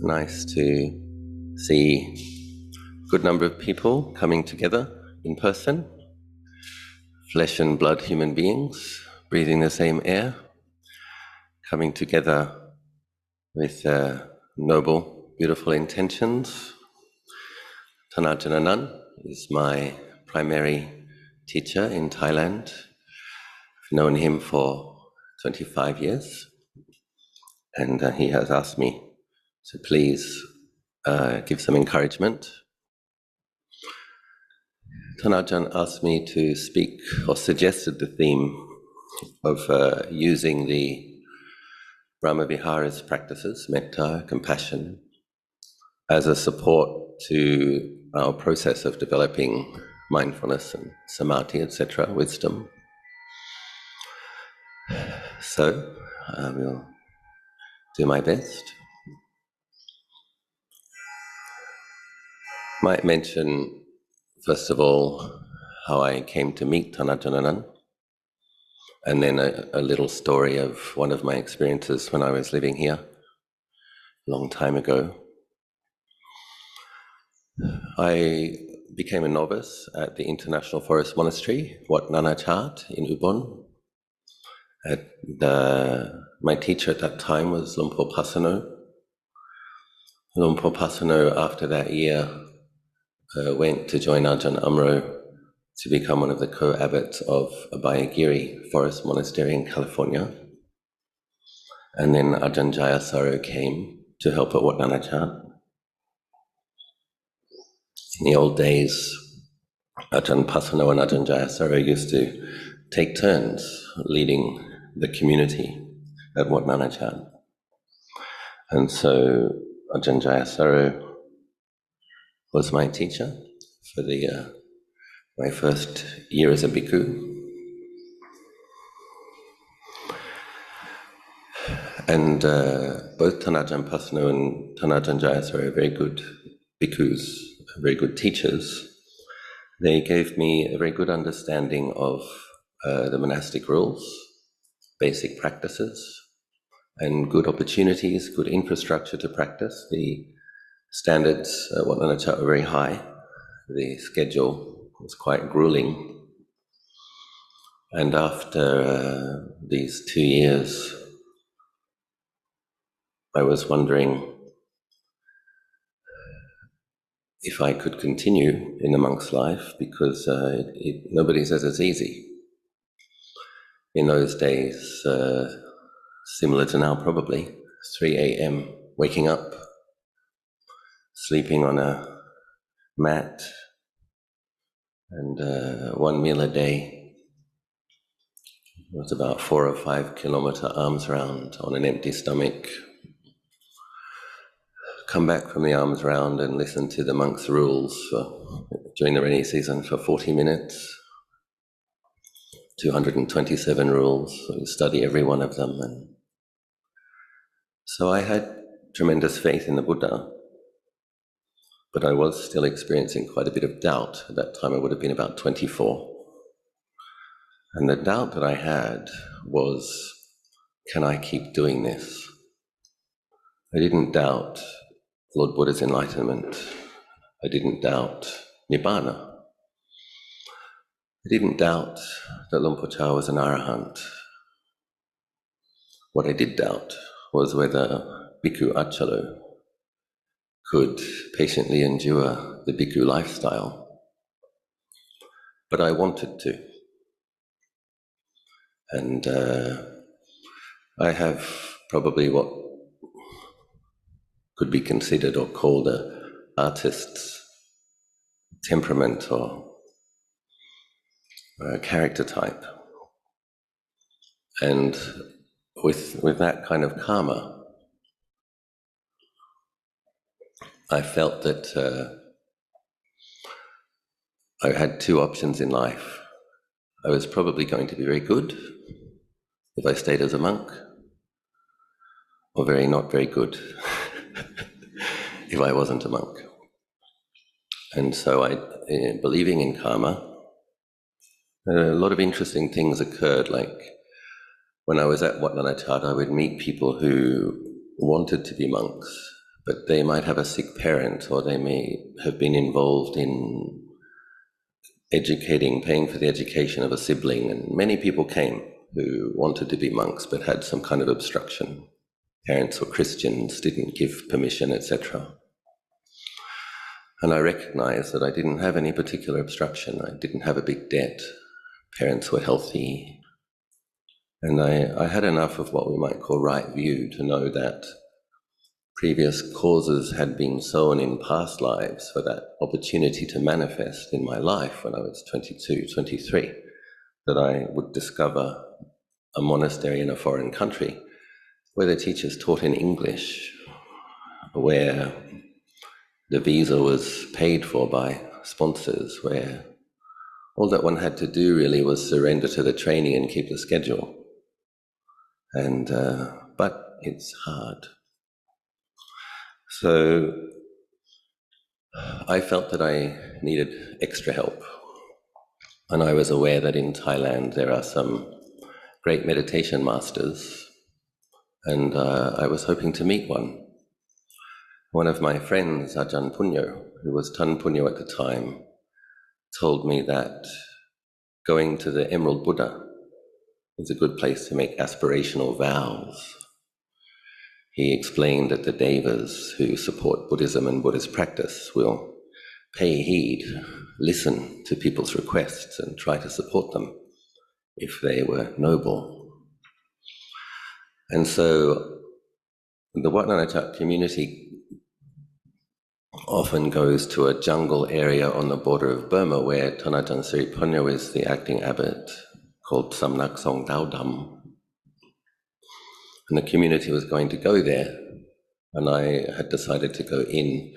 Nice to see a good number of people coming together in person, flesh and blood human beings, breathing the same air, coming together with noble, beautiful intentions. Tan Ajahn Anan is my primary teacher in Thailand. I've known him for 25 years, and he has asked me to please give some encouragement. Tan Ajahn asked me to speak, or suggested the theme of using the Brahma-Vihara's practices, metta, compassion, as a support to our process of developing mindfulness and samadhi, etc., wisdom. So I will do my best. Might mention, first of all, how I came to meet Tan Ajahn Anan, and then a little story of one of my experiences when I was living here a long time ago. I became a novice at the International Forest Monastery, Wat Nanachat in Ubon. My teacher at that time was Lumpur Pasano. Lumpur Pasano, after that year, went to join Ajahn Amro to become one of the co-abbots of Abhayagiri Forest Monastery in California. And then Ajahn Jayasaro came to help at Wat Nanachat. In the old days, Ajahn Pasano and Ajahn Jayasaro used to take turns leading the community at Wat Nanachat. And so Ajahn Jayasaro was my teacher for my first year as a bhikkhu. And both Tan Ajahn Pasano and Tan Ajahn Jayasaro are very good bhikkhus, very good teachers. They gave me a very good understanding of the monastic rules, basic practices, and good opportunities, good infrastructure to practice. The standards at Wat Nanachat were very high. The schedule was quite grueling. And after these 2 years, I was wondering if I could continue in the monk's life, because nobody says it's easy. In those days, similar to now probably, 3 a.m., waking up, sleeping on a mat, and 1 meal a day. It was about 4 or 5 kilometer arms round on an empty stomach. Come back from the arms round and listen to the monks' rules during the rainy season for 40 minutes. 227 rules, so you study every one of them. And so I had tremendous faith in the Buddha, but I was still experiencing quite a bit of doubt. At that time I would have been about 24. And the doubt that I had was, can I keep doing this? I didn't doubt Lord Buddha's enlightenment. I didn't doubt Nibbana. I didn't doubt that Lumpur Cha was an arahant. What I did doubt was whether Bhikkhu Achalo could patiently endure the bhikkhu lifestyle. But I wanted to. And I have probably what could be considered or called an artist's temperament or character type. And with that kind of karma, I felt that I had 2 options in life. I was probably going to be very good if I stayed as a monk, or not very good if I wasn't a monk. And so believing in karma, a lot of interesting things occurred. Like when I was at Wat Nanachat, I would meet people who wanted to be monks, but they might have a sick parent, or they may have been involved in educating, paying for the education of a sibling, and many people came who wanted to be monks but had some kind of obstruction. Parents were Christians, didn't give permission, etc. And I recognized that I didn't have any particular obstruction. I didn't have a big debt. Parents were healthy. And I had enough of what we might call right view to know that previous causes had been sown in past lives for that opportunity to manifest in my life when I was 22, 23, that I would discover a monastery in a foreign country where the teachers taught in English, where the visa was paid for by sponsors, where all that one had to do really was surrender to the training and keep the schedule. And but it's hard. So I felt that I needed extra help. And I was aware that in Thailand there are some great meditation masters, and I was hoping to meet one. One of my friends, Ajahn Punyo, who was Tan Punyo at the time, told me that going to the Emerald Buddha is a good place to make aspirational vows. He explained that the devas who support Buddhism and Buddhist practice will pay heed, listen to people's requests and try to support them if they were noble. And so the Wat Nanachat community often goes to a jungle area on the border of Burma where Tan Ajahn Sripunyo is the acting abbot, called Samnak Song Dao Dham. And the community was going to go there, and I had decided to go in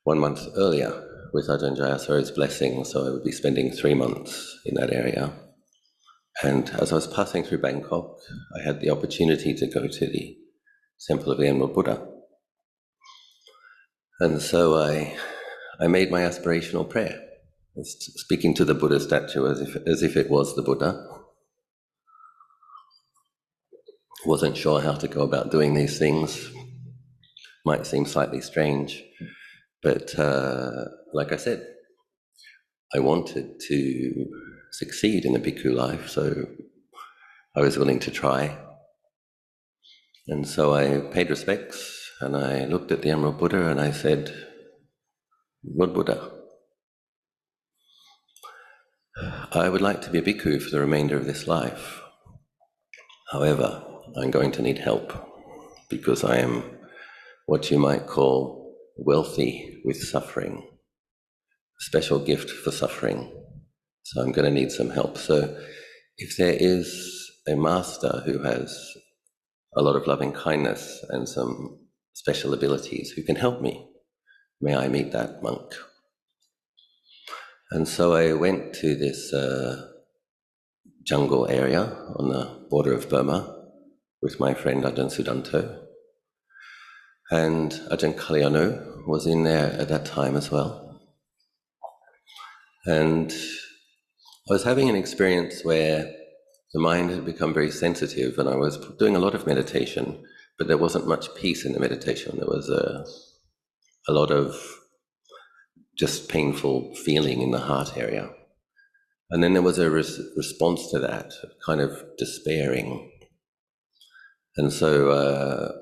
1 month earlier with Ajahn Jayasaro's blessing, so I would be spending 3 months in that area. And as I was passing through Bangkok, I had the opportunity to go to the Temple of the Emerald Buddha. And so I made my aspirational prayer, speaking to the Buddha statue as if it was the Buddha. Wasn't sure how to go about doing these things. Might seem slightly strange, but like I said, I wanted to succeed in the bhikkhu life, so I was willing to try. And so I paid respects, and I looked at the Emerald Buddha and I said, Lord Buddha, I would like to be a bhikkhu for the remainder of this life. However, I'm going to need help because I am what you might call wealthy with suffering, a special gift for suffering. So I'm going to need some help. So if there is a master who has a lot of loving kindness and some special abilities who can help me, may I meet that monk? And so I went to this jungle area on the border of Burma with my friend Ajahn Sudanto. And Ajahn Kalyano was in there at that time as well. And I was having an experience where the mind had become very sensitive, and I was doing a lot of meditation, but there wasn't much peace in the meditation. There was a lot of just painful feeling in the heart area. And then there was a response to that, kind of despairing. And so,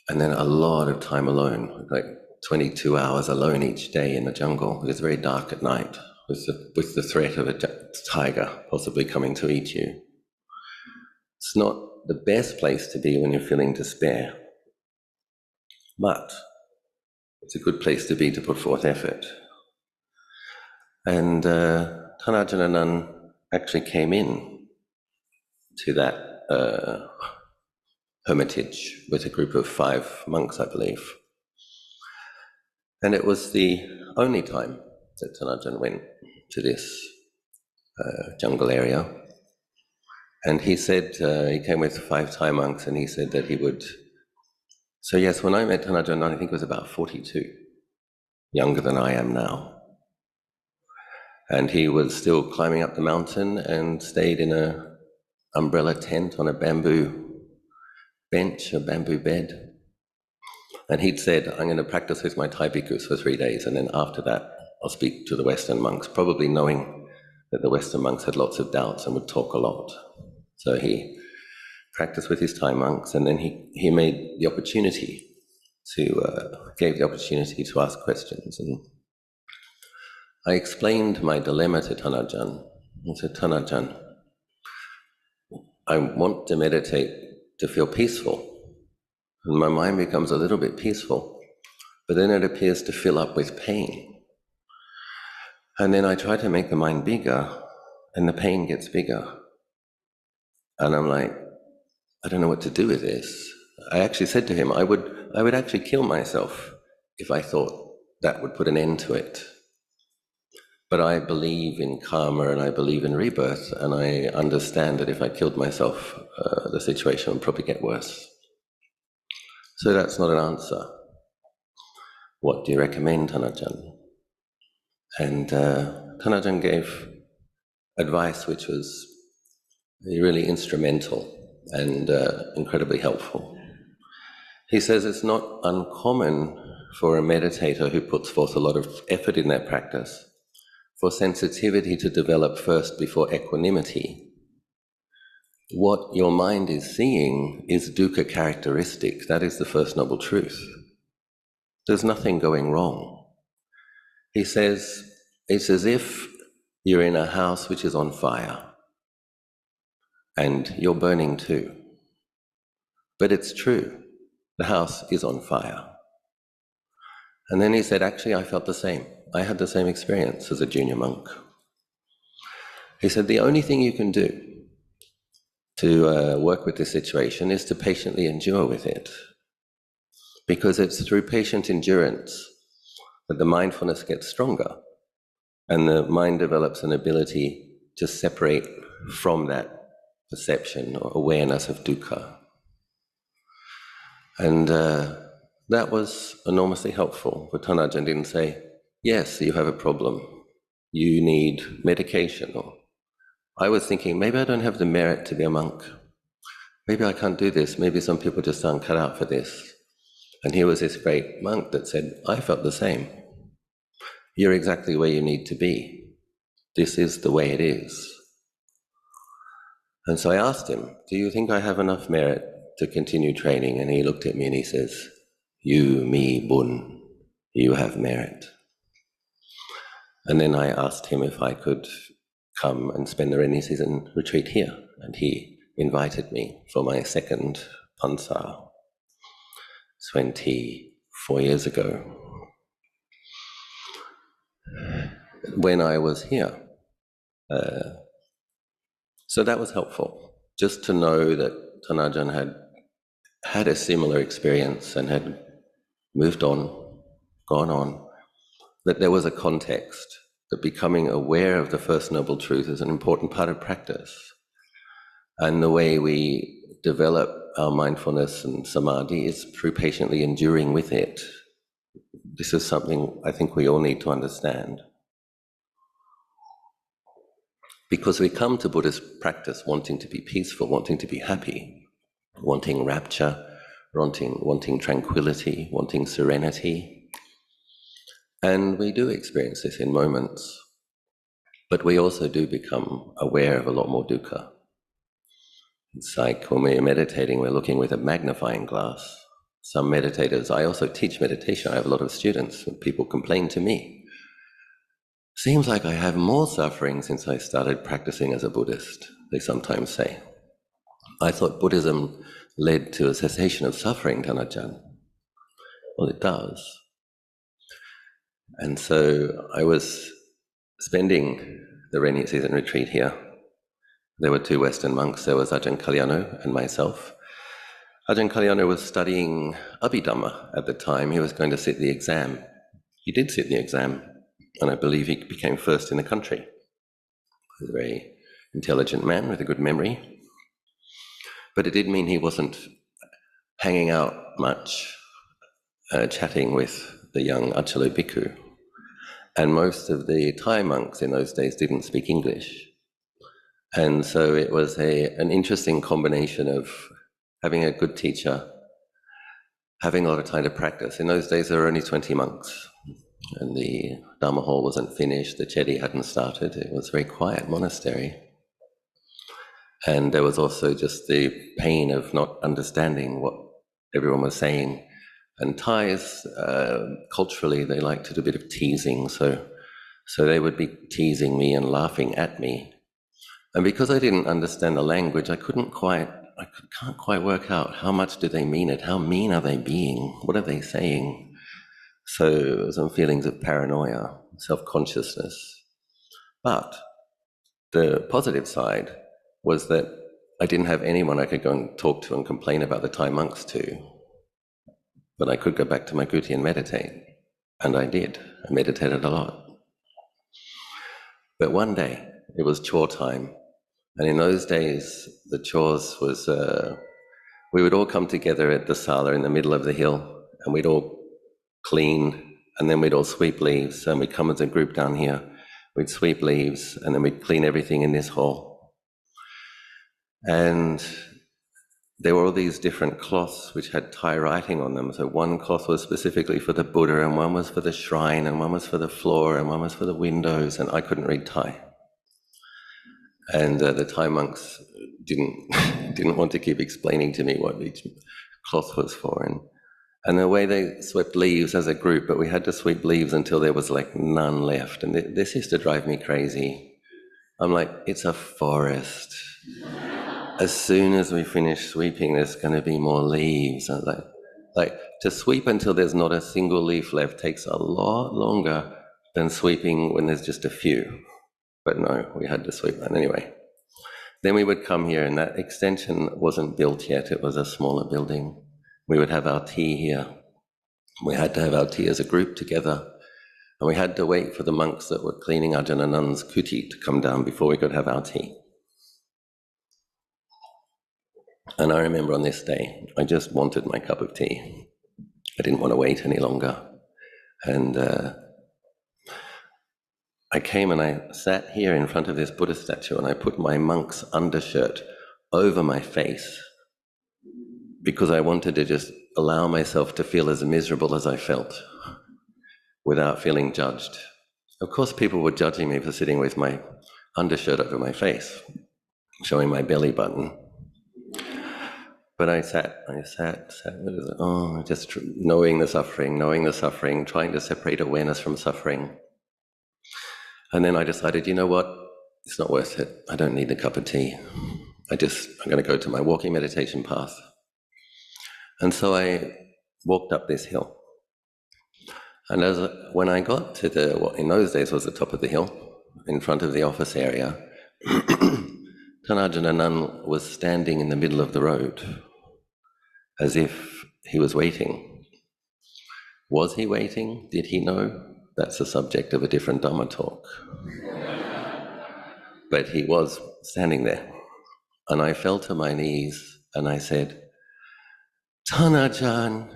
and then a lot of time alone, like 22 hours alone each day in the jungle. It was very dark at night with the threat of a tiger possibly coming to eat you. It's not the best place to be when you're feeling despair, but it's a good place to be to put forth effort. And Tan Ajahn Anan actually came in to that hermitage with a group of 5 monks, I believe. And it was the only time that Tan Ajahn went to this jungle area. And he said, he came with 5 Thai monks, and he said that he would... So yes, when I met Tan Ajahn, I think he was about 42, younger than I am now. And he was still climbing up the mountain and stayed in an umbrella tent on a bamboo bench, a bamboo bed. And he'd said, I'm going to practice with my Thai bhikkhus for 3 days, and then after that I'll speak to the Western monks, probably knowing that the Western monks had lots of doubts and would talk a lot. So he practiced with his Thai monks, and then he made the opportunity gave the opportunity to ask questions. And I explained my dilemma to Tan Ajahn. I said, Tan Ajahn, I want to meditate to feel peaceful. And my mind becomes a little bit peaceful, but then it appears to fill up with pain. And then I try to make the mind bigger, and the pain gets bigger. And I'm like, I don't know what to do with this. I actually said to him, I would actually kill myself if I thought that would put an end to it. But I believe in karma and I believe in rebirth, and I understand that if I killed myself, the situation would probably get worse. So that's not an answer. What do you recommend, Tan Ajahn? And Tan Ajahn gave advice which was really instrumental and incredibly helpful. He says it's not uncommon for a meditator who puts forth a lot of effort in their practice for sensitivity to develop first before equanimity. What your mind is seeing is dukkha characteristic. That is the first noble truth. There's nothing going wrong. He says it's as if you're in a house which is on fire and you're burning too. But it's true. The house is on fire. And then he said, actually, I felt the same. I had the same experience as a junior monk. He said, the only thing you can do to work with this situation is to patiently endure with it. Because it's through patient endurance that the mindfulness gets stronger and the mind develops an ability to separate from that perception or awareness of dukkha. And that was enormously helpful. But Tan Ajahn didn't say, yes, you have a problem, you need medication. Or I was thinking, maybe I don't have the merit to be a monk. Maybe I can't do this. Maybe some people just aren't cut out for this. And here was this great monk that said, I felt the same. You're exactly where you need to be. This is the way it is. And so I asked him, do you think I have enough merit to continue training? And he looked at me and he says, you, me, bun, you have merit. And then I asked him if I could come and spend the rainy season retreat here. And he invited me for my second Pansa 24 years ago. When I was here. So that was helpful, just to know that Tan Ajahn had a similar experience and had moved on, gone on, that there was a context, that becoming aware of the First Noble Truth is an important part of practice. And the way we develop our mindfulness and samadhi is through patiently enduring with it. This is something I think we all need to understand. Because we come to Buddhist practice wanting to be peaceful, wanting to be happy, wanting rapture, wanting tranquility, wanting serenity. And we do experience this in moments, but we also do become aware of a lot more dukkha. It's like when we're meditating, we're looking with a magnifying glass. Some meditators, I also teach meditation, I have a lot of students, and people complain to me. Seems like I have more suffering since I started practicing as a Buddhist, they sometimes say. I thought Buddhism led to a cessation of suffering, Tan Ajahn. Well, it does. And so I was spending the rainy season retreat here. There were two Western monks. There was Ajahn Kalyano and myself. Ajahn Kalyano was studying Abhidhamma at the time. He was going to sit the exam. He did sit the exam, and I believe he became first in the country. He was a very intelligent man with a good memory. But it did mean he wasn't hanging out much, chatting with the young Achalo bhikkhu. And most of the Thai monks in those days didn't speak English. And so it was an interesting combination of having a good teacher, having a lot of time to practice. In those days, there were only 20 monks, and the Dhamma hall wasn't finished, the chedi hadn't started. It was a very quiet monastery. And there was also just the pain of not understanding what everyone was saying. And Thais, culturally, they liked to do a bit of teasing, so they would be teasing me and laughing at me. And because I didn't understand the language, I can't quite work out how much do they mean it, how mean are they being, what are they saying? So some feelings of paranoia, self-consciousness. But the positive side was that I didn't have anyone I could go and talk to and complain about the Thai monks to. But I could go back to my kuti and meditate. And I did. I meditated a lot. But one day, it was chore time. And in those days, the chores was, we would all come together at the sala in the middle of the hill, and we'd all clean, and then we'd all sweep leaves, and we'd come as a group down here. We'd sweep leaves, and then we'd clean everything in this hall. And there were all these different cloths which had Thai writing on them. So one cloth was specifically for the Buddha, and one was for the shrine, and one was for the floor, and one was for the windows, and I couldn't read Thai. And the Thai monks didn't want to keep explaining to me what each cloth was for. And the way they swept leaves as a group, but we had to sweep leaves until there was like none left. And this used to drive me crazy. I'm like, it's a forest. As soon as we finish sweeping, there's going to be more leaves. And like to sweep until there's not a single leaf left takes a lot longer than sweeping when there's just a few. But no, we had to sweep that anyway. Then we would come here, and that extension wasn't built yet. It was a smaller building. We would have our tea here. We had to have our tea as a group together. And we had to wait for the monks that were cleaning Ajahn Anan's kuti to come down before we could have our tea. And I remember on this day, I just wanted my cup of tea. I didn't want to wait any longer. And I came and I sat here in front of this Buddha statue, and I put my monk's undershirt over my face because I wanted to just allow myself to feel as miserable as I felt without feeling judged. Of course, people were judging me for sitting with my undershirt over my face, showing my belly button. But I sat, just knowing the suffering, trying to separate awareness from suffering. And then I decided, you know what? It's not worth it. I don't need a cup of tea. I'm going to go to my walking meditation path. And so I walked up this hill. And when I got to what in those days was the top of the hill, in front of the office area, Tan Ajahn Achalo was standing in the middle of the road, as if he was waiting. Was he waiting? Did he know? That's the subject of a different Dhamma talk. But he was standing there. And I fell to my knees and I said, Tan Ajahn,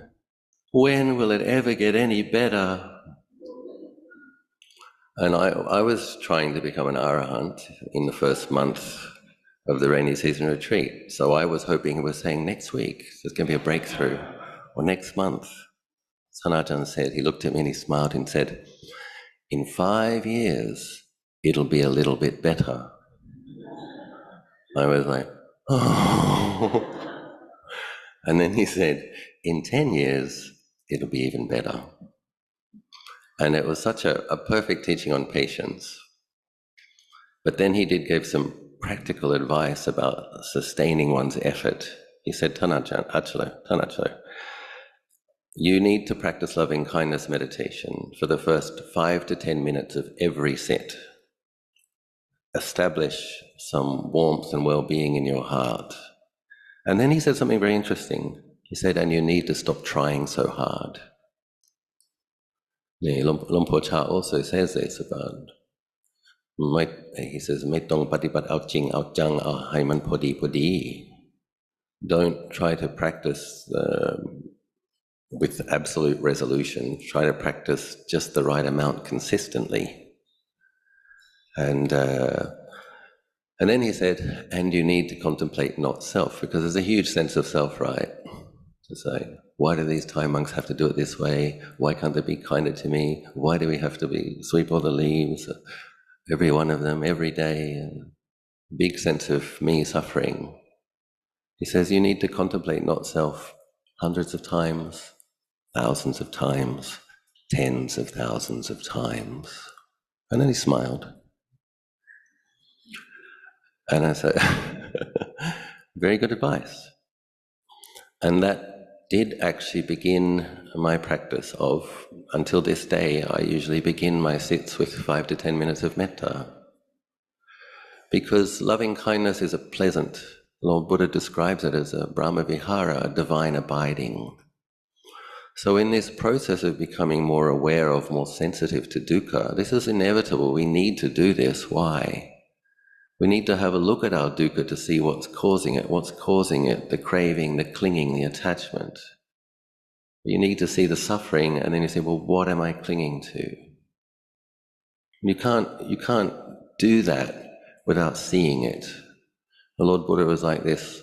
when will it ever get any better? And I was trying to become an arahant in the first month of the rainy season retreat. So I was hoping he was saying next week, there's going to be a breakthrough, or next month. Tan Ajahn said, he looked at me and he smiled and said, in 5 years, it'll be a little bit better. I was like, oh. And then he said, in 10 years, it'll be even better. And it was such a perfect teaching on patience. But then he did give some practical advice about sustaining one's effort. He said, Tan Ajahn Achalo, you need to practice loving kindness meditation for the first 5 to 10 minutes of every set. Establish some warmth and well-being in your heart. And then he said something very interesting. He said, and you need to stop trying so hard. Lumpur Cha also says this about, he says, "Mai tong patipat ao jing ao jang ao hai man podi podi." Don't try to practice with absolute resolution. Try to practice just the right amount consistently. And then he said, and you need to contemplate not self, because there's a huge sense of self, right? to say, why do these Thai monks have to do it this way? Why can't they be kinder to me? Why do we have to sweep all the leaves, every one of them, every day? Big sense of me suffering. He says you need to contemplate not self hundreds of times, thousands of times, tens of thousands of times. And then he smiled. And I said, very good advice. And that did actually begin my practice of, until this day, I usually begin my sits with 5 to 10 minutes of metta. Because loving kindness is a pleasant, Lord Buddha describes it as a Brahma Vihara, a divine abiding. So in this process of becoming more aware of, more sensitive to dukkha, this is inevitable. We need to do this. Why? We need to have a look at our dukkha to see what's causing it, the craving, the clinging, the attachment. You need to see the suffering, and then you say, well, what am I clinging to? You can't do that without seeing it. The Lord Buddha was like this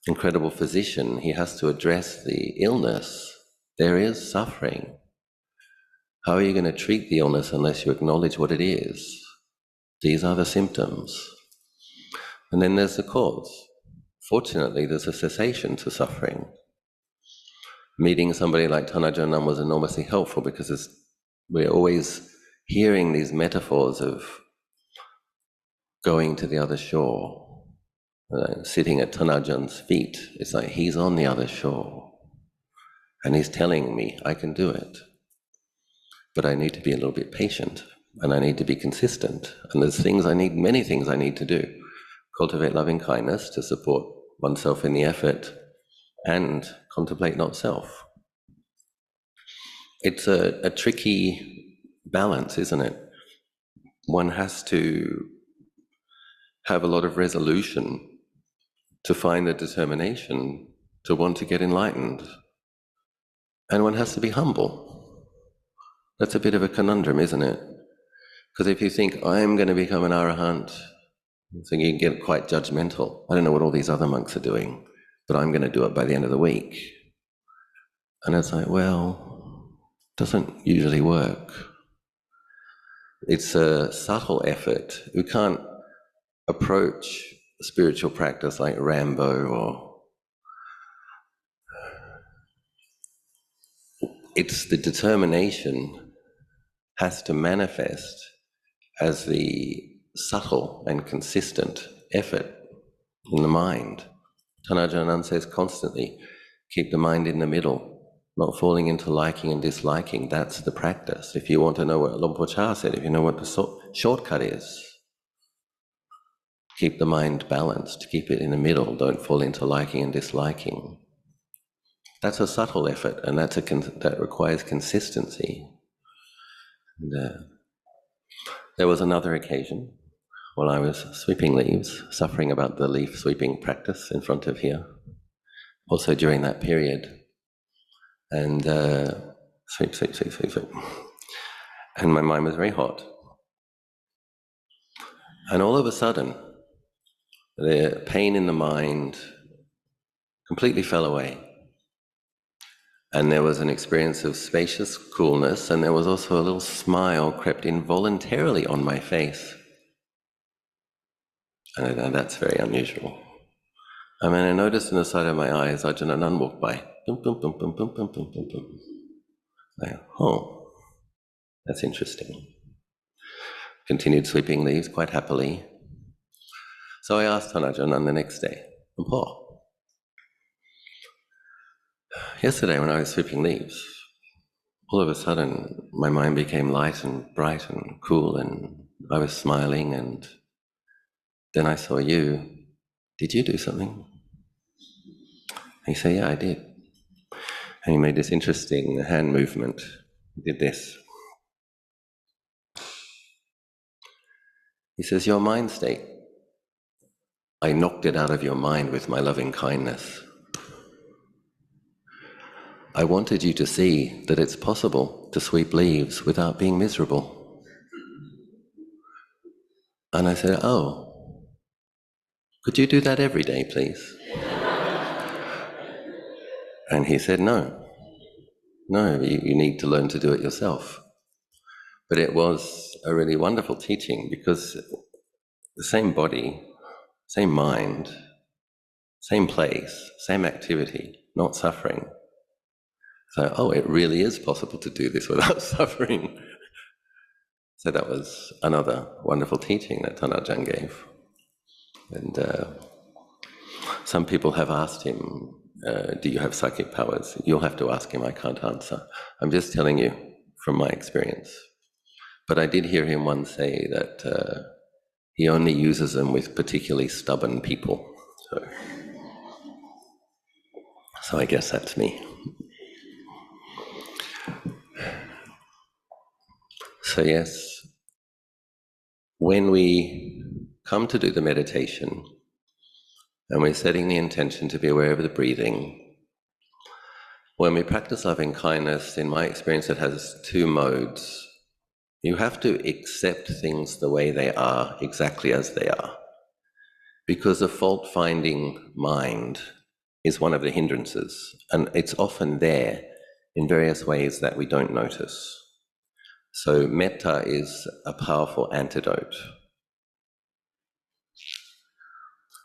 incredible physician. He has to address the illness. There is suffering. How are you going to treat the illness unless you acknowledge what it is? These are the symptoms. And then there's the cause. Fortunately, there's a cessation to suffering. Meeting somebody like Tan Ajahn Achalo was enormously helpful because we're always hearing these metaphors of going to the other shore, sitting at Tan Ajahn's feet. It's like he's on the other shore and he's telling me I can do it. But I need to be a little bit patient and I need to be consistent. And there's many things I need to do. Cultivate loving kindness to support oneself in the effort and contemplate not self. It's a tricky balance, isn't it? One has to have a lot of resolution to find the determination to want to get enlightened. And one has to be humble. That's a bit of a conundrum, isn't it? Because if you think, I'm going to become an arahant, so you get quite judgmental. I don't know what all these other monks are doing, but I'm going to do it by the end of the week. And it's like, well, it doesn't usually work. It's a subtle effort. We can't approach spiritual practice like Rambo or... It's the determination has to manifest as the subtle and consistent effort in the mind. Tan Ajahn Achalo says constantly, keep the mind in the middle, not falling into liking and disliking. That's the practice. If you want to know what Lumpur Cha said, if you know what the shortcut is, keep the mind balanced, keep it in the middle, don't fall into liking and disliking. That's a subtle effort, and that requires consistency. And, there was another occasion while I was sweeping leaves, suffering about the leaf sweeping practice in front of here, also during that period. And sweep. And my mind was very hot. And all of a sudden, the pain in the mind completely fell away. And there was an experience of spacious coolness, and there was also a little smile crept involuntarily on my face. And that's very unusual. I mean, I noticed in the side of my eyes, Ajahn Anan walked by. Boom, boom, boom, boom, boom, boom, boom, boom, boom. Oh, that's interesting. Continued sweeping leaves quite happily. So I asked Tan Ajahn Anan the next day, Paul, yesterday when I was sweeping leaves, all of a sudden my mind became light and bright and cool, and I was smiling, and then I saw you. Did you do something? He said, yeah, I did. And he made this interesting hand movement. He did this. He says, your mind state, I knocked it out of your mind with my loving kindness. I wanted you to see that it's possible to sweep leaves without being miserable. And I said, oh, could you do that every day, please? And he said, no, you need to learn to do it yourself. But it was a really wonderful teaching because the same body, same mind, same place, same activity, not suffering. So, it really is possible to do this without suffering. So that was another wonderful teaching that Tan Ajahn gave. And some people have asked him, do you have psychic powers? You'll have to ask him, I can't answer. I'm just telling you from my experience. But I did hear him once say that he only uses them with particularly stubborn people. So I guess that's me. So yes, when we come to do the meditation and we're setting the intention to be aware of the breathing, when we practice loving kindness, in my experience, it has two modes. You have to accept things the way they are, exactly as they are, because a fault-finding mind is one of the hindrances, and it's often there in various ways that we don't notice. So metta is a powerful antidote.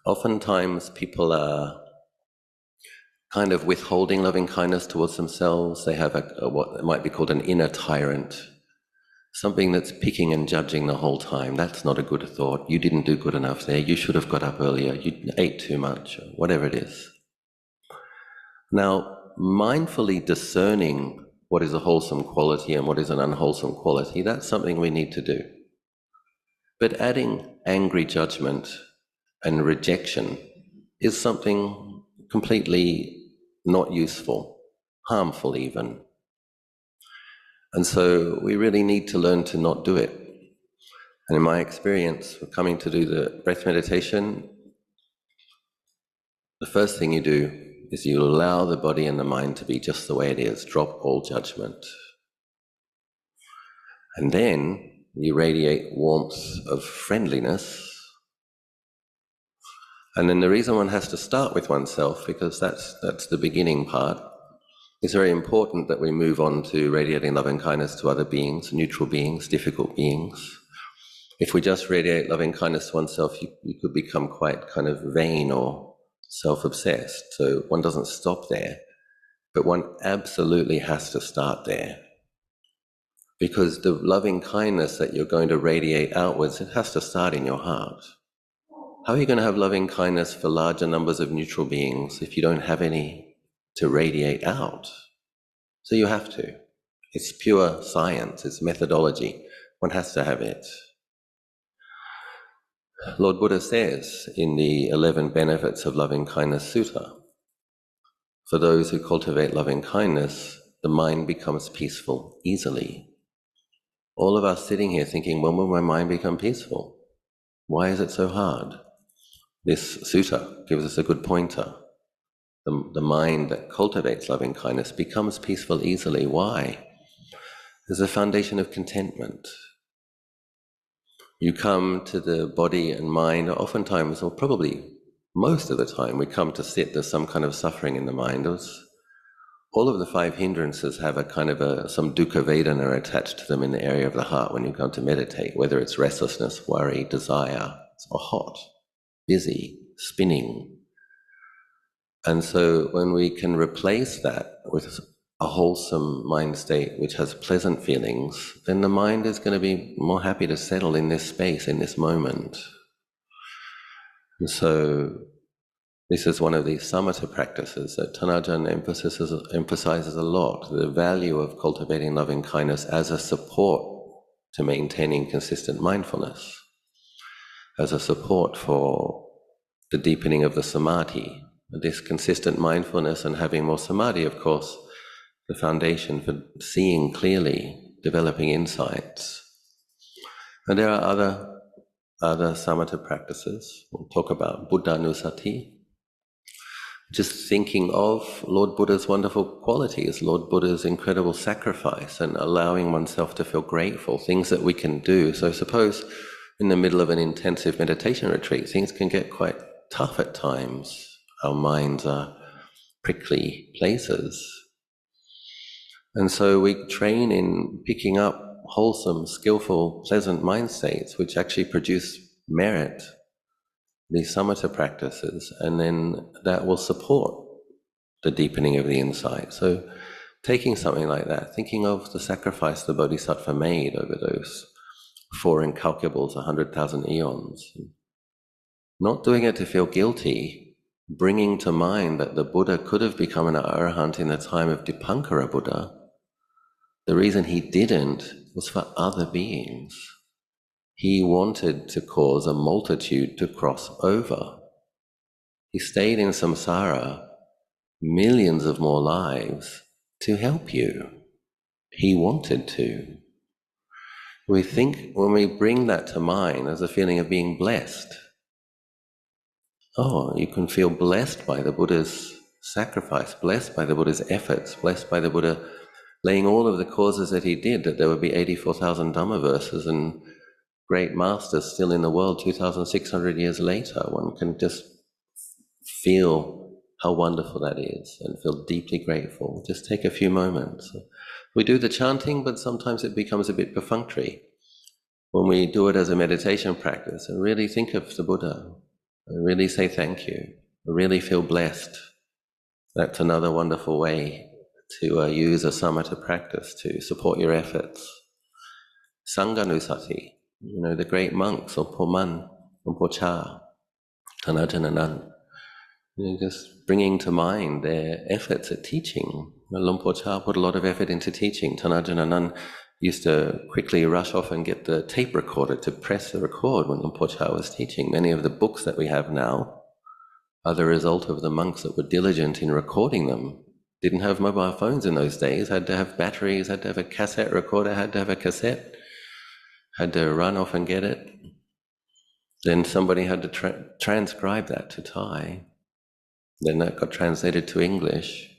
Oftentimes people are kind of withholding loving kindness towards themselves. They have what might be called an inner tyrant, something that's picking and judging the whole time. That's not a good thought. You didn't do good enough there. You should have got up earlier. You ate too much, or whatever it is. Now, mindfully discerning what is a wholesome quality and what is an unwholesome quality, that's something we need to do. But adding angry judgment and rejection is something completely not useful, harmful even. And so we really need to learn to not do it. And in my experience, coming to do the breath meditation, the first thing you do is you allow the body and the mind to be just the way it is, drop all judgment. And then you radiate warmth of friendliness. And then the reason one has to start with oneself, because that's the beginning part, it's very important that we move on to radiating love and kindness to other beings, neutral beings, difficult beings. If we just radiate loving kindness to oneself, you could become quite kind of vain or self-obsessed. So one doesn't stop there, but one absolutely has to start there. Because the loving kindness that you're going to radiate outwards, it has to start in your heart. How are you going to have loving kindness for larger numbers of neutral beings if you don't have any to radiate out? So you have to. It's pure science, it's methodology. One has to have it. Lord Buddha says in the 11 Benefits of Loving Kindness Sutta, for those who cultivate loving kindness, the mind becomes peaceful easily. All of us sitting here thinking, when will my mind become peaceful? Why is it so hard? This sutta gives us a good pointer. The mind that cultivates loving kindness becomes peaceful easily. Why? There's a foundation of contentment. You come to the body and mind, oftentimes, or probably most of the time, we come to sit, there's some kind of suffering in the mind. All of the 5 hindrances have a kind of some dukkha vedana attached to them in the area of the heart when you come to meditate, whether it's restlessness, worry, desire, or hot, busy, spinning. And so when we can replace that with a wholesome mind state which has pleasant feelings, then the mind is going to be more happy to settle in this space, in this moment. And so this is one of these samatha practices that Tan Ajahn emphasizes a lot, the value of cultivating loving kindness as a support to maintaining consistent mindfulness, as a support for the deepening of the samadhi. This consistent mindfulness and having more samadhi, of course, the foundation for seeing clearly, developing insights. And there are other samatha practices. We'll talk about Buddhanusati, just thinking of Lord Buddha's wonderful qualities, Lord Buddha's incredible sacrifice, and allowing oneself to feel grateful, things that we can do. So suppose in the middle of an intensive meditation retreat, things can get quite tough at times. Our minds are prickly places. And so we train in picking up wholesome, skillful, pleasant mind states which actually produce merit, these samatha practices, and then that will support the deepening of the insight. So taking something like that, thinking of the sacrifice the Bodhisattva made over those 4 incalculables, 100,000 eons, not doing it to feel guilty, bringing to mind that the Buddha could have become an arahant in the time of Dipankara Buddha. The reason he didn't was for other beings. He wanted to cause a multitude to cross over. He stayed in samsara millions of more lives to help you. He wanted to. We think when we bring that to mind as a feeling of being blessed, oh, you can feel blessed by the Buddha's sacrifice, blessed by the Buddha's efforts, blessed by the Buddha laying all of the causes that he did, that there would be 84,000 Dhamma verses and great masters still in the world 2,600 years later. One can just feel how wonderful that is and feel deeply grateful. Just take a few moments. We do the chanting, but sometimes it becomes a bit perfunctory. When we do it as a meditation practice and really think of the Buddha, and really say thank you, really feel blessed, that's another wonderful way to use a samatha practice to support your efforts. Sanghanusati, the great monks of Poman, Cha, Tan Ajahn Anan, just bringing to mind their efforts at teaching. Lumpur Cha put a lot of effort into teaching. Tan Ajahn Anan used to quickly rush off and get the tape recorder to press the record when Lumpur Cha was teaching. Many of the books that we have now are the result of the monks that were diligent in recording them. Didn't have mobile phones in those days, had to have batteries, had to have a cassette recorder, had to have a cassette, had to run off and get it. Then somebody had to transcribe that to Thai. Then that got translated to English.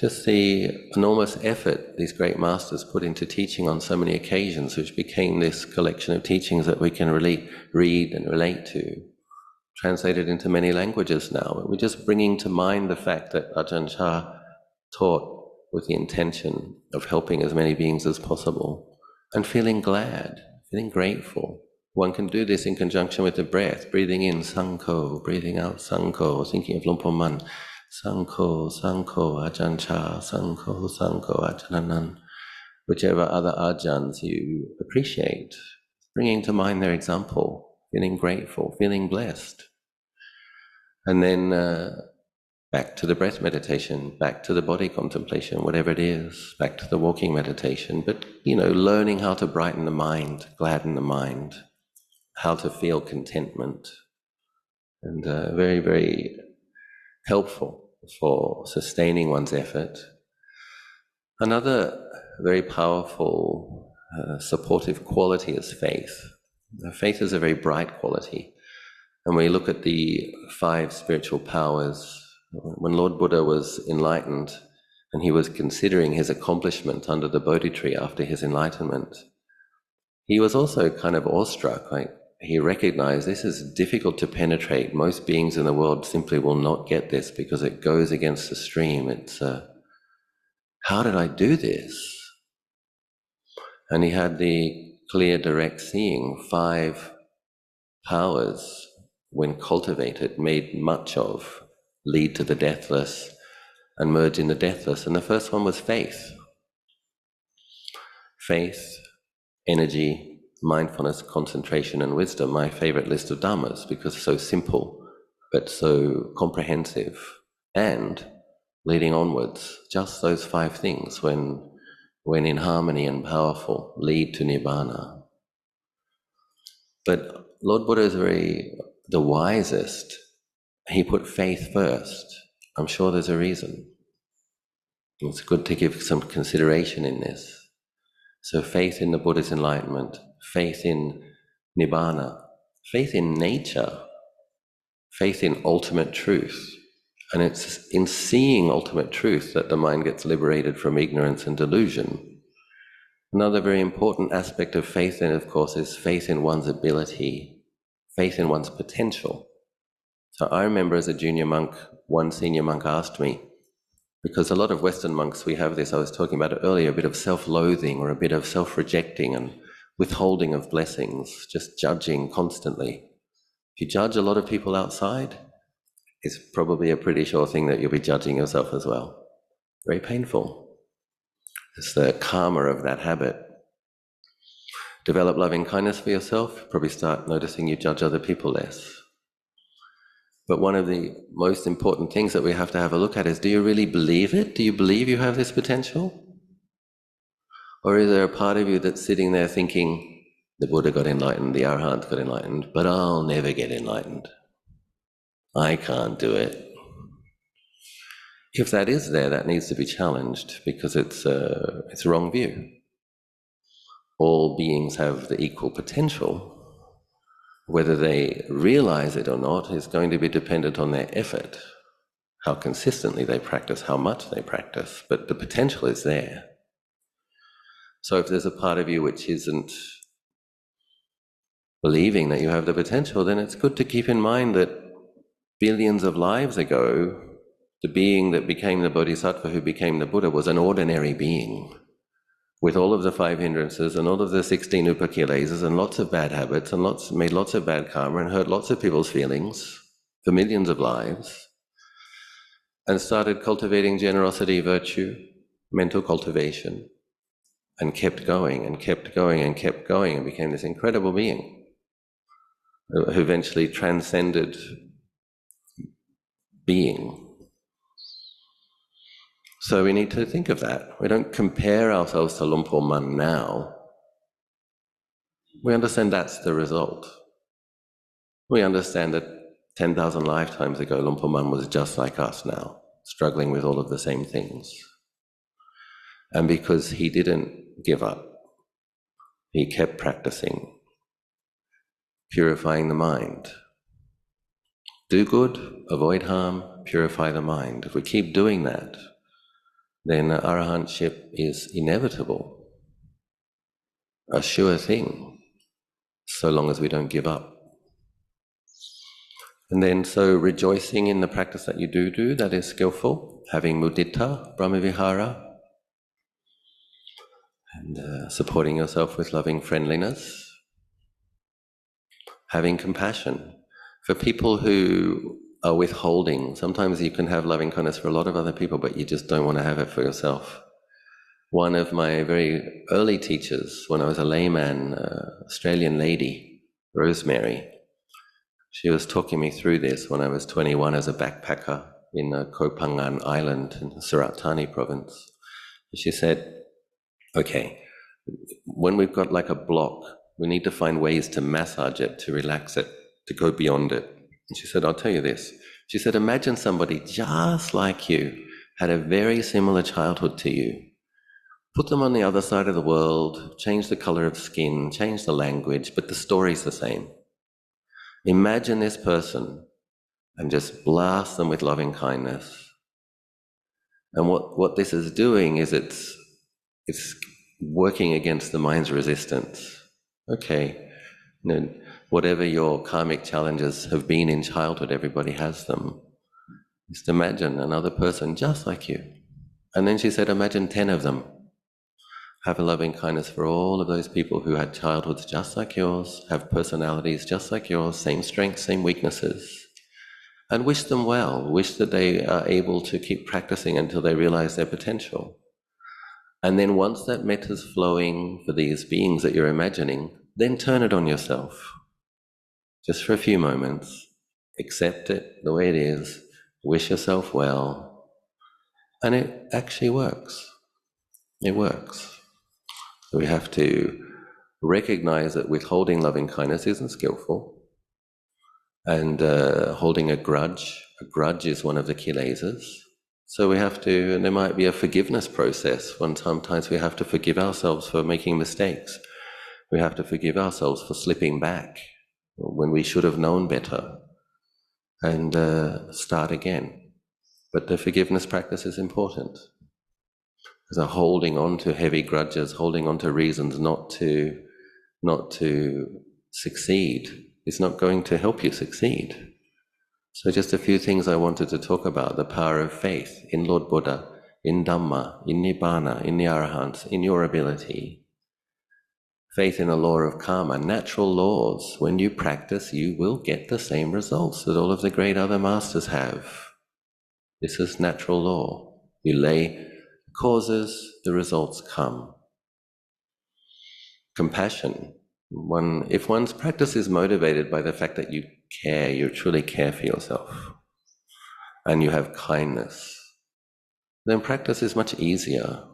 Just the enormous effort these great masters put into teaching on so many occasions, which became this collection of teachings that we can really read and relate to, translated into many languages now. But we're just bringing to mind the fact that Ajahn Chah taught with the intention of helping as many beings as possible, and feeling glad, feeling grateful. One can do this in conjunction with the breath, breathing in Sangho, breathing out Sangho, thinking of Lumpur Man, Sangho, Sangho, Ajahn Chah, Sangho, Sangho, Ajahn Anan, whichever other Ajahns you appreciate, bringing to mind their example, feeling grateful, feeling blessed. And then back to the breath meditation, back to the body contemplation, whatever it is, back to the walking meditation, but, learning how to brighten the mind, gladden the mind, how to feel contentment, and very, very helpful for sustaining one's effort. Another very powerful supportive quality is faith. Faith is a very bright quality. And when we look at the 5 spiritual powers, when Lord Buddha was enlightened and he was considering his accomplishment under the Bodhi tree after his enlightenment, he was also kind of awestruck. He recognized this is difficult to penetrate. Most beings in the world simply will not get this because it goes against the stream. It's, how did I do this? And he had the clear, direct seeing. 5 powers, when cultivated, made much of, lead to the deathless and merge in the deathless. And the first one was faith. Faith, energy, mindfulness, concentration, and wisdom. My favorite list of dhammas, because it's so simple but so comprehensive and leading onwards. Just those 5 things, when in harmony and powerful, lead to nibbana. But Lord Buddha is the wisest. He put faith first. I'm sure there's a reason. It's good to give some consideration in this. So faith in the Buddha's enlightenment, faith in nibbana, faith in nature, faith in ultimate truth. And it's in seeing ultimate truth that the mind gets liberated from ignorance and delusion. Another very important aspect of faith then, of course, is faith in one's ability, faith in one's potential. So I remember as a junior monk, one senior monk asked me, Because a lot of Western monks, we have this, I was talking about it earlier, a bit of self-loathing or a bit of self-rejecting and withholding of blessings, just judging constantly. If you judge a lot of people outside, it's probably a pretty sure thing that you'll be judging yourself as well. Very painful. It's the karma of that habit. Develop loving kindness for yourself, probably start noticing you judge other people less. But one of the most important things that we have to have a look at is, do you really believe it? Do you believe you have this potential? Or is there a part of you that's sitting there thinking, the Buddha got enlightened, the Arahant got enlightened, but I'll never get enlightened. I can't do it. If that is there, that needs to be challenged, because it's a wrong view. All beings have the equal potential. Whether they realize it or not is going to be dependent on their effort, how consistently they practice, how much they practice, but the potential is there. So if there's a part of you which isn't believing that you have the potential, then it's good to keep in mind that billions of lives ago, the being that became the Bodhisattva who became the Buddha was an ordinary being, with all of the 5 hindrances and all of the 16 upakilesas and lots of bad habits and made lots of bad karma and hurt lots of people's feelings for millions of lives, and started cultivating generosity, virtue, mental cultivation, and kept going and kept going and kept going and became this incredible being who eventually transcended being. So we need to think of that. We don't compare ourselves to Lumpur Man now. We understand that's the result. We understand that 10,000 lifetimes ago, Lumpur Man was just like us now, struggling with all of the same things. And because he didn't give up, he kept practicing, purifying the mind. Do good, avoid harm, purify the mind. If we keep doing that, then arahantship is inevitable, a sure thing, so long as we don't give up. And then so rejoicing in the practice that you do that is skillful, having mudita, brahmavihara, and supporting yourself with loving friendliness, having compassion for people who are withholding. Sometimes you can have loving kindness for a lot of other people, but you just don't want to have it for yourself. One of my very early teachers, when I was a layman, Australian lady, Rosemary, she was talking me through this when I was 21 as a backpacker in Koh Phangan Island in Surat Thani province. She said, okay, when we've got like a block, we need to find ways to massage it, to relax it, to go beyond it. And she said, I'll tell you this. She said, imagine somebody just like you, had a very similar childhood to you. Put them on the other side of the world, change the color of skin, change the language, but the story's the same. Imagine this person and just blast them with loving kindness. And what this is doing is it's working against the mind's resistance. Okay, whatever your karmic challenges have been in childhood, everybody has them. Just imagine another person just like you. And then she said, imagine 10 of them. Have a loving kindness for all of those people who had childhoods just like yours, have personalities just like yours, same strengths, same weaknesses, and wish them well, wish that they are able to keep practicing until they realize their potential. And then once that meta's flowing for these beings that you're imagining, then turn it on yourself. Just for a few moments, accept it the way it is, wish yourself well, and it actually works. It works. So we have to recognize that withholding loving kindness isn't skillful, and holding a grudge is one of the kilesas. So we have to, and there might be a forgiveness process when sometimes we have to forgive ourselves for making mistakes. We have to forgive ourselves for slipping back when we should have known better, and start again. But the forgiveness practice is important. So holding on to heavy grudges, holding on to reasons not to succeed is not going to help you succeed. So just a few things I wanted to talk about. The power of faith in Lord Buddha. in Dhamma, in Nibbana, in the Arahants, in your ability. Faith in the law of karma, natural laws. When you practice, you will get the same results that all of the great other masters have. This is natural law. You lay causes, the results come. Compassion. If one's practice is motivated by the fact that you care, you truly care for yourself, and you have kindness, then practice is much easier.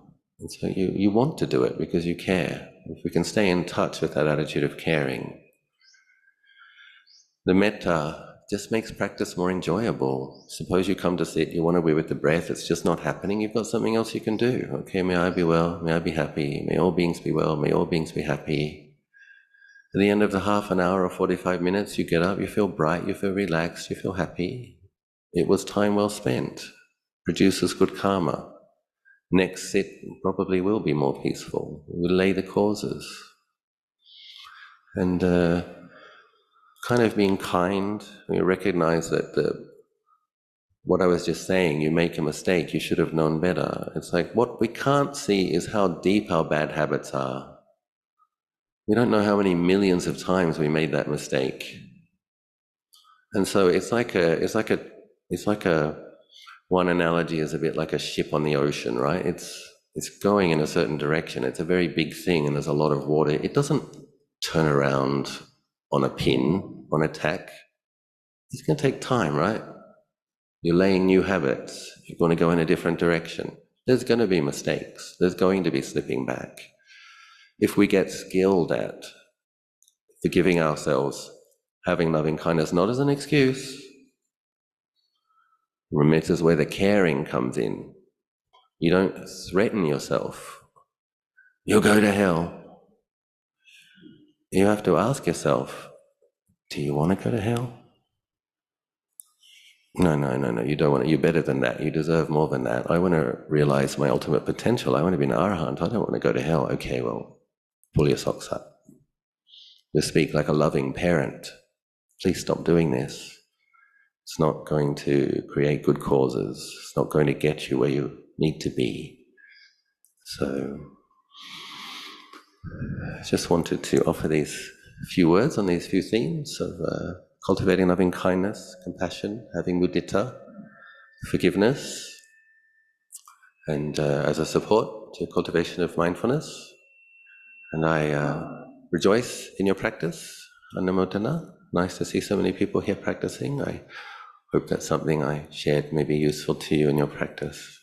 And so you want to do it because you care. If we can stay in touch with that attitude of caring, the metta just makes practice more enjoyable. Suppose you come to sit, you want to be with the breath, it's just not happening, you've got something else you can do. Okay, may I be well, may I be happy, may all beings be well, may all beings be happy. At the end of the half an hour or 45 minutes, you get up, you feel bright, you feel relaxed, you feel happy. It was time well spent. Produces good karma. Next sit probably will be more peaceful. We'll lay the causes. And kind of being kind, we recognize that what I was just saying, you make a mistake, you should have known better. It's like what we can't see is how deep our bad habits are. We don't know how many millions of times we made that mistake. And so it's like one analogy is a bit like a ship on the ocean, right? It's going in a certain direction. It's a very big thing and there's a lot of water. It doesn't turn around on a pin, on a tack. It's going to take time, right? You're laying new habits. You're going to go in a different direction. There's going to be mistakes. There's going to be slipping back. If we get skilled at forgiving ourselves, having loving kindness, not as an excuse. Remember, this is where the caring comes in. You don't threaten yourself. You'll go to hell. You have to ask yourself, do you want to go to hell? No, you don't want it. You're better than that. You deserve more than that. I want to realize my ultimate potential. I want to be an arahant. I don't want to go to hell. Okay, well, pull your socks up. Just speak like a loving parent. Please stop doing this. It's not going to create good causes. It's not going to get you where you need to be. So, I just wanted to offer these few words on these few themes of cultivating loving kindness, compassion, having mudita, forgiveness, and as a support to cultivation of mindfulness. And I rejoice in your practice, Anumodana. Nice to see so many people here practicing. I hope that something I shared may be useful to you in your practice.